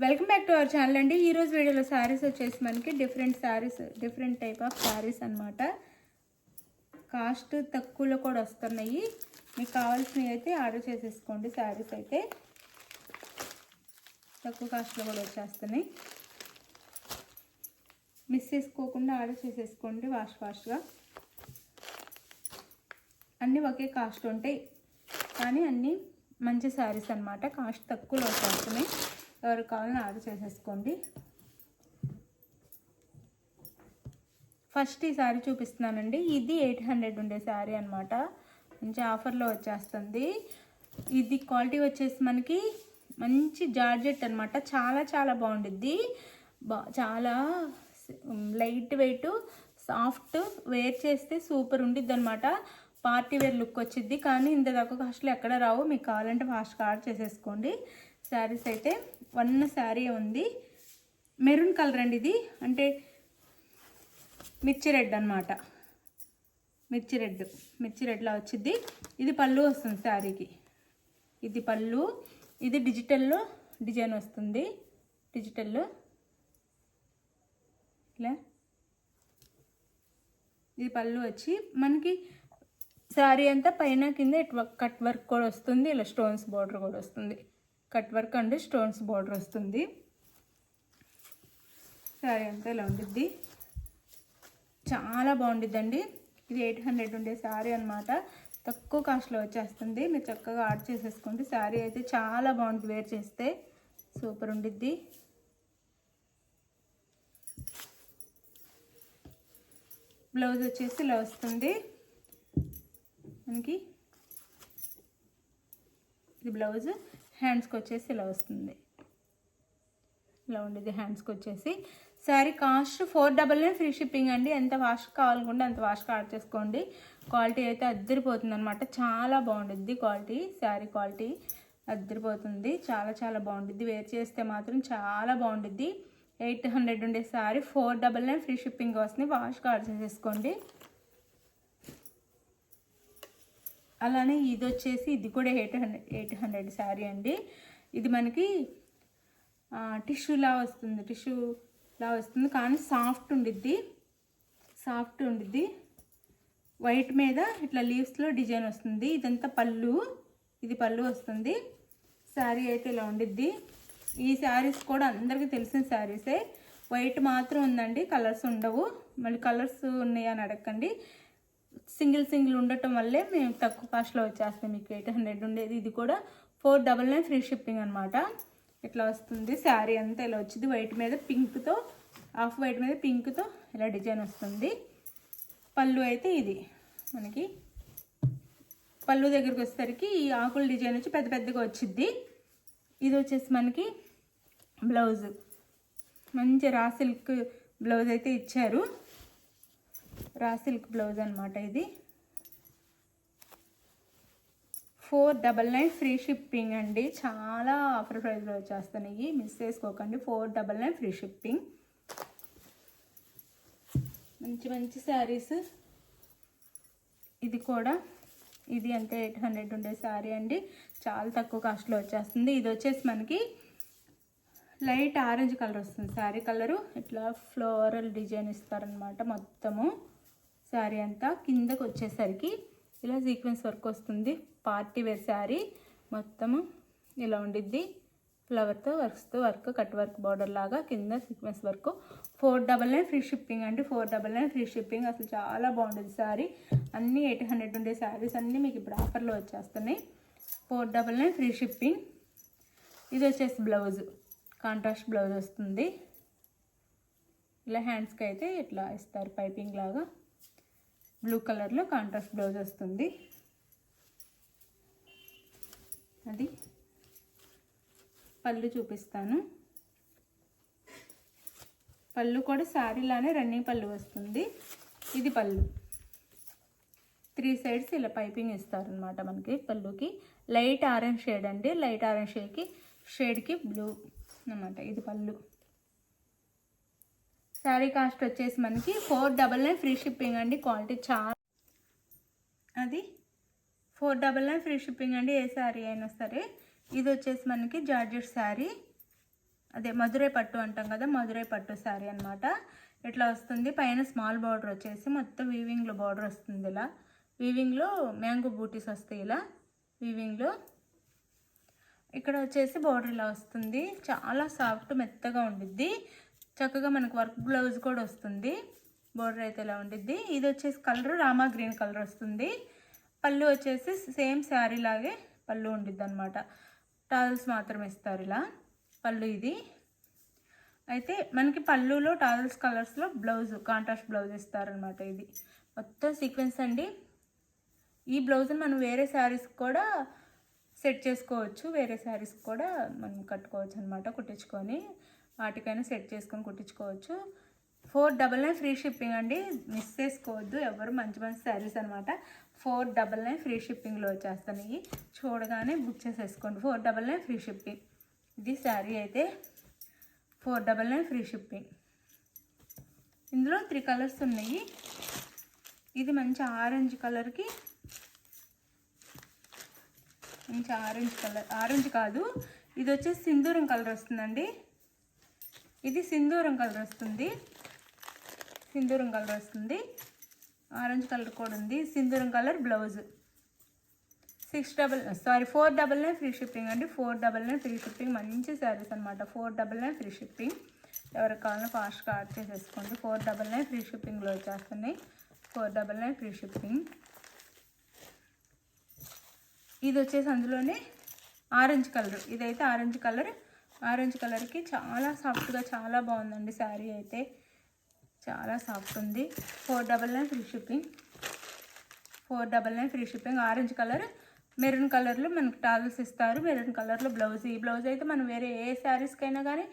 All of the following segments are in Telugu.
Welcome back to our channel అండి. ఈరోజు వీడియోలో శారీస్ వచ్చేసి మనకి డిఫరెంట్ టైప్ ఆఫ్ శారీస్ అనమాట. కాస్ట్ తక్కువలో కూడా వస్తున్నాయి. మీకు కావాల్సినవి అయితే ఆర్డర్ చేసేసుకోండి. శారీస్ అయితే తక్కువ కాస్ట్లో కూడా వచ్చేస్తున్నాయి. మిస్ చేసుకోకుండా ఆర్డర్ చేసేసుకోండి ఫాస్ట్గా. అన్నీ ఒకే కాస్ట్ ఉంటాయి కానీ అన్నీ మంచి శారీస్ అనమాట. కాస్ట్ తక్కువలో వచ్చేస్తున్నాయి. ఎవరు కావాలని ఆర్డర్ చేసేసుకోండి. ఫస్ట్ ఈ శారీ చూపిస్తున్నానండి. ఇది 800 ఉండే శారీ అనమాట. మంచి ఆఫర్లో వచ్చేస్తుంది. ఇది క్వాలిటీ వచ్చేసి మనకి మంచి జార్జెట్ అనమాట. చాలా చాలా బాగుండిద్ది. చాలా లైట్ వెయిట్, సాఫ్ట్, వేర్ చేస్తే సూపర్ ఉండిద్ది అనమాట. పార్టీ వేర్ లుక్ వచ్చిద్ది. కానీ ఇంత తక్కువ కాస్ట్లో ఎక్కడ రావు. మీకు కావాలంటే ఫాస్ట్గా ఆర్డర్ చేసేసుకోండి. శారీస్ అయితే శారీ ఉంది. మెరూన్ కలర్ అండి. ఇది అంటే మిర్చి రెడ్ అనమాట. మిర్చి రెడ్లా వచ్చింది. ఇది పళ్ళు వస్తుంది శారీకి. ఇది పళ్ళు. ఇది డిజిటల్లో డిజైన్ వస్తుంది. డిజిటల్లో ఇలా ఇది పళ్ళు వచ్చి మనకి శారీ అంతా పైన కింద కట్ వర్క్ కూడా వస్తుంది. ఇలా స్టోన్స్ బార్డర్ కూడా వస్తుంది. Cut work and stones border వస్తుంది. శారీ అంతా ఇలా ఉండిద్ది. చాలా బాగుండిద్దండి. ఇది 800 ఉండే శారీ అనమాట. తక్కువ కాస్ట్లో వచ్చేస్తుంది. మీరు చక్కగా ఆర్డర్ చేసేసుకోండి. శారీ అయితే చాలా బాగుంటుంది. వేర్ చేస్తే సూపర్ ఉండిద్ది. బ్లౌజ్ వచ్చేసి ఇలా వస్తుంది మనకి. ఇది బ్లౌజ్. హ్యాండ్స్కి వచ్చేసి ఇలా వస్తుంది. ఇలా ఉండేది హ్యాండ్స్కి వచ్చేసి. శారీ కాస్ట్ 499 ఫ్రీ షిప్పింగ్ అండి. ఎంత ఫాస్ట్ కావాలనుకుంటే అంత ఫాస్ట్గా ఆర్డర్ చేసుకోండి. క్వాలిటీ అయితే అద్దరిపోతుంది అనమాట. చాలా బాగుంటుంది క్వాలిటీ. శారీ క్వాలిటీ అద్దరిపోతుంది. చాలా చాలా బాగుంటుంది. వేర్ చేస్తే మాత్రం చాలా బాగుంటుంది. 800 ఉండే శారీ 499 ఫ్రీ షిప్పింగ్ వస్తుంది. ఫాస్ట్గా ఆర్డర్ చేసేసుకోండి. అలానే ఇది వచ్చేసి ఇది కూడా 800 శారీ అండి. ఇది మనకి టిష్యూలా వస్తుంది కానీ సాఫ్ట్ ఉండిద్ది. వైట్ మీద ఇట్లా లీవ్స్లో డిజైన్ వస్తుంది. ఇదంతా పళ్ళు. ఇది పళ్ళు వస్తుంది. శారీ అయితే ఇలా ఉండిద్ది. ఈ శారీస్ కూడా అందరికీ తెలిసిన శారీసే. వైట్ మాత్రం ఉందండి. కలర్స్ ఉండవు. మళ్ళీ కలర్స్ ఉన్నాయని అడగండి. సింగిల్ ఉండటం వల్లే మేము తక్కువ కాస్ట్లో వచ్చేస్తాం. మీకు 800 ఉండేది. ఇది కూడా 499 ఫ్రీ షిప్పింగ్ అనమాట. ఇట్లా వస్తుంది. శారీ అంతా ఇలా వచ్చింది. వైట్ మీద పింక్తో, ఆఫ్ వైట్ మీద పింక్తో ఇలా డిజైన్ వస్తుంది. పళ్ళు అయితే ఇది మనకి. పళ్ళు దగ్గరికి వచ్చేసరికి ఈ ఆకుల డిజైన్ వచ్చి పెద్ద పెద్దగా వచ్చింది. ఇది వచ్చేసి మనకి బ్లౌజ్. మంచి రా సిల్క్ బ్లౌజ్ అయితే ఇచ్చారు. రా సిల్క్ బ్లౌజ్ అనమాట. ఇది 499 ఫ్రీ షిప్పింగ్ అండి. చాలా ఆఫర్ ప్రైస్లో వచ్చేస్తున్నాయి. మిస్ చేసుకోకండి. 499 ఫ్రీ షిప్పింగ్. మంచి శారీస్. ఇది కూడా ఇది అంతే 800 ఉండే శారీ అండి. చాలా తక్కువ కాస్ట్లో వచ్చేస్తుంది. ఇది వచ్చేసి మనకి లైట్ ఆరెంజ్ కలర్ వస్తుంది. శారీ కలరు. ఇట్లా ఫ్లోరల్ డిజైన్ ఇస్తారనమాట. మొత్తము శారీ అంతా కిందకు వచ్చేసరికి ఇలా సీక్వెన్స్ వర్క్ వస్తుంది. పార్టీ వేర్ శారీ మొత్తము ఇలా ఉండిద్ది. ఫ్లవర్తో వర్క్ కట్ వర్క్ బార్డర్ లాగా కింద సీక్వెన్స్ వర్క్. 499 ఫ్రీ షిప్పింగ్ అండి. 499 ఫ్రీ షిప్పింగ్. అసలు చాలా బాగుంటుంది శారీ. అన్నీ 800 ఉండే శారీస్ అన్నీ మీకు ఇప్పుడు ఆఫర్లో వచ్చేస్తున్నాయి. 499 ఫ్రీ షిప్పింగ్. ఇది వచ్చేసి బ్లౌజ్. కాంట్రాస్ట్ బ్లౌజ్ వస్తుంది. ఇలా హ్యాండ్స్కి అయితే ఇట్లా ఇస్తారు పైపింగ్ లాగా. బ్లూ కలర్లో కాంట్రాస్ట్ బ్లౌజ్ వస్తుంది. అది పళ్ళు చూపిస్తాను. పళ్ళు కూడా శారీలానే రన్నింగ్ పళ్ళు వస్తుంది. ఇది పళ్ళు. 3 సైడ్స్ ఇలా పైపింగ్ ఇస్తారనమాట మనకి పళ్ళుకి. లైట్ ఆరెంజ్ షేడ్ అండి. లైట్ ఆరెంజ్ షేడ్కి బ్లూ అన్నమాట. ఇది పళ్ళు. శారీ కాస్ట్ వచ్చేసి మనకి 499 ఫ్రీ షిప్పింగ్ అండి. క్వాలిటీ చాలా. అది 499 ఫ్రీ షిప్పింగ్ అండి. ఏ శారీ అయినా సరే. ఇది వచ్చేసి మనకి జార్జెట్ శారీ. అదే మధురై పట్టు అంటాం కదా, మధురై పట్టు శారీ అనమాట. ఇట్లా వస్తుంది. పైన స్మాల్ బార్డర్ వచ్చేసి మొత్తం వీవింగ్లో బార్డర్ వస్తుంది. ఇలా వీవింగ్లో మ్యాంగో బూటీస్ వస్తాయి. ఇలా వీవింగ్లో ఇక్కడ వచ్చేసి బార్డర్ ఇలా వస్తుంది. చాలా సాఫ్ట్ మెత్తగా ఉండిద్ది. చక్కగా మనకు వర్క్ బ్లౌజ్ కూడా వస్తుంది. బార్డర్ అయితే ఇలా ఉండిద్ది. ఇది వచ్చేసి కలర్ రామా గ్రీన్ కలర్ వస్తుంది. పళ్ళు వచ్చేసి సేమ్ శారీ లాగే పళ్ళు ఉండిద్ది అనమాట. టాజల్స్ మాత్రం ఇస్తారు ఇలా పళ్ళు. ఇది అయితే మనకి పళ్ళులో టాజల్స్ కలర్స్లో బ్లౌజ్ కాంట్రాస్ట్ బ్లౌజ్ ఇస్తారనమాట. ఇది మొత్తం సీక్వెన్స్ అండి. ఈ బ్లౌజ్ని మనం వేరే శారీస్ కూడా సెట్ చేసుకోవచ్చు. వేరే శారీస్ కూడా మనం కట్టుకోవచ్చు అనమాట. కుట్టించుకొని వాటికైనా సెట్ చేసుకొని కుట్టించుకోవచ్చు. 499 ఫ్రీ షిప్పింగ్ అండి. మిస్ చేసుకోవద్దు ఎవరు. మంచి మంచి శారీస్ అనమాట. 499 ఫ్రీ షిప్పింగ్లో వచ్చేస్తాయి. చూడగానే బుక్ చేసేసుకోండి. 499 ఫ్రీ షిప్పింగ్. ఇది శారీ అయితే 499 ఫ్రీ షిప్పింగ్. ఇందులో 3 కలర్స్ ఉన్నాయి. ఇది మంచి ఆరెంజ్ కలర్కి, మంచి ఆరెంజ్ కలర్, ఆరెంజ్ కాదు ఇది వచ్చేసి సింధూరం కలర్ వస్తుందండి. ఇది సింధూరం కలర్ వస్తుంది. సింధూరం కలర్ వస్తుంది. ఆరెంజ్ కలర్ కూడా ఉంది. సింధూరం కలర్ బ్లౌజ్. 499 ఫ్రీ షిప్పింగ్ అండి. 499 ఫ్రీ షిప్పింగ్. మంచి శారీస్ అనమాట. 499 ఫ్రీ షిప్పింగ్. ఎవరికి కావాలన్నా ఫాస్ట్గా ఆర్డర్ చేసేసుకోండి. 499 ఫ్రీ షిప్పింగ్లో వచ్చేస్తున్నాయి. 499 ఫ్రీ షిప్పింగ్. ఇది వచ్చేసి అందులోనే ఆరెంజ్ కలర్. ఇదైతే ఆరెంజ్ కలర్. ఆరెంజ్ కలర్కి చాలా సాఫ్ట్గా చాలా బాగుందండి శారీ అయితే. చాలా సాఫ్ట్ ఉంది. 499 free shipping. 499 free shipping. Orange colour, maroon కలర్లో మనకు టాజల్స్ ఇస్తారు. మెరూన్ కలర్లో బ్లౌజ్. ఈ బ్లౌజ్ అయితే మనం వేరే ఏ శారీస్కైనా కానీ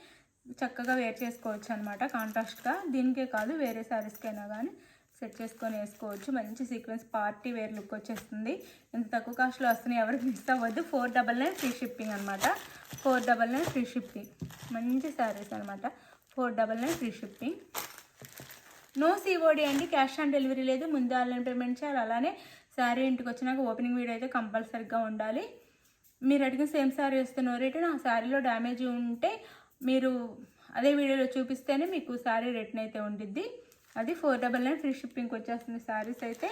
చక్కగా వేర్ చేసుకోవచ్చు అనమాట. కాంట్రాస్ట్గా దీనికే కాదు వేరే శారీస్కైనా కానీ సెట్ చేసుకొని వేసుకోవచ్చు. మంచి సీక్వెన్స్ పార్టీ వేర్ లుక్ వచ్చేస్తుంది. ఇంత తక్కువ కాస్ట్లో వస్తున్నాయి. ఎవరికి మిస్ అవ్వద్దు. 499 ఫ్రీ షిప్పింగ్ అనమాట. 499 ఫ్రీ షిప్పింగ్. మంచి శారీస్ అనమాట. 499 ఫ్రీ షిప్పింగ్. నో సిఓడి అండి. క్యాష్ ఆన్ డెలివరీ లేదు. ముందు ఆన్లైన్ పేమెంట్ చేయాలి. అలానే శారీ ఇంటికి వచ్చినాక ఓపెనింగ్ వీడియో అయితే కంపల్సరీగా ఉండాలి. మీరు అడిగిన సేమ్ శారీ వస్తే నో రిటర్న్. ఆ శారీలో డ్యామేజ్ ఉంటే మీరు అదే వీడియోలో చూపిస్తేనే మీకు శారీ రిటర్న్ అయితే ఉండిద్ది. అది 499 ఫ్రీ షిప్పింగ్కి వచ్చేస్తుంది శారీస్ అయితే.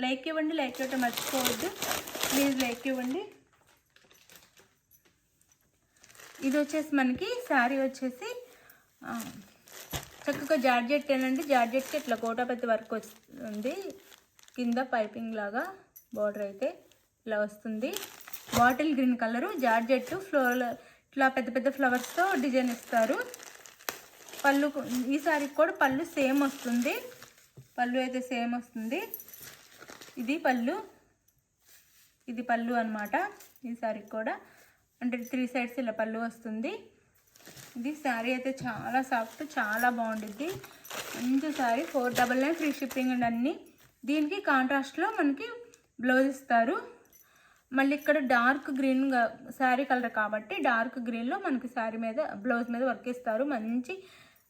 లైక్ ఇవ్వండి. లైక్ ఇవ్వటం మర్చిపోవద్దు ప్లీజ్. లైక్ ఇవ్వండి. ఇది వచ్చేసి మనకి శారీ వచ్చేసి చక్కగా జార్జెట్ ఏనండి. జార్జెట్కి ఇట్లా కోటాపత్తి వర్క్ వస్తుంది. కింద పైపింగ్ లాగా బార్డర్ అయితే ఇలా వస్తుంది. Bottle green colour georgette floor ఇట్లా పెద్ద పెద్ద ఫ్లవర్స్తో డిజైన్ ఇస్తారు. పళ్ళు ఈ శారీకి కూడా పళ్ళు సేమ్ వస్తుంది. పళ్ళు అయితే సేమ్ వస్తుంది. ఇది పళ్ళు, ఇది పళ్ళు అనమాట. ఈ శారీకి కూడా అంటే 3 సైడ్స్ ఇలా పళ్ళు వస్తుంది. ఇది శారీ అయితే చాలా సాఫ్ట్ చాలా బాగుంటుంది. మంచి శారీ. 499 ఫ్రీ షిప్పింగ్ అండి అన్నీ. దీనికి కాంట్రాస్ట్లో మనకి బ్లౌజ్ ఇస్తారు. మళ్ళీ ఇక్కడ డార్క్ గ్రీన్ శారీ కలర్ కాబట్టి డార్క్ గ్రీన్లో మనకి శారీ మీద బ్లౌజ్ మీద వర్క్ ఇస్తారు. మంచి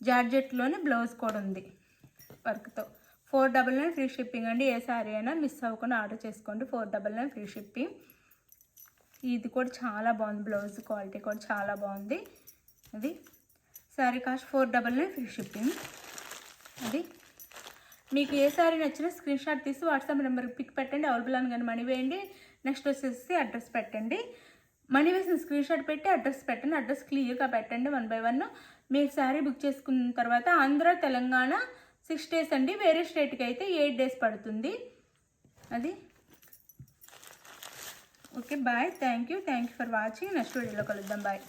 జార్జెట్లోనే బ్లౌజ్ కూడా ఉంది వర్క్తో. 499 ఫ్రీ షిప్పింగ్ అండి. ఏ శారీ అయినా మిస్ అవ్వకుండా ఆర్డర్ చేసుకోండి. 499 ఫ్రీ షిప్పింగ్. ఇది కూడా చాలా బాగుంది. బ్లౌజ్ క్వాలిటీ కూడా చాలా బాగుంది. అది శారీ కాస్ట్ 499 ఫ్రీ షిప్పింగ్. అది మీకు ఏ శారీ నచ్చినా స్క్రీన్ షాట్ తీసి వాట్సాప్ నెంబర్కి పిక్ పెట్టండి. అవైలబుల్ అని కానీ మనీ వేయండి. నెక్స్ట్ వచ్చేసి అడ్రస్ పెట్టండి. మనీ వేసిన స్క్రీన్ షాట్ పెట్టి అడ్రస్ పెట్టండి. అడ్రస్ క్లియర్గా పెట్టండి 1 by 1. మీరు శారీ బుక్ చేసుకున్న తర్వాత ఆంధ్ర తెలంగాణ 6 days అండి. వేరే స్టేట్కి అయితే 8 days పడుతుంది. అది okay bye. Thank you for watching. Next వీడియోలో కలుద్దాం. బాయ్.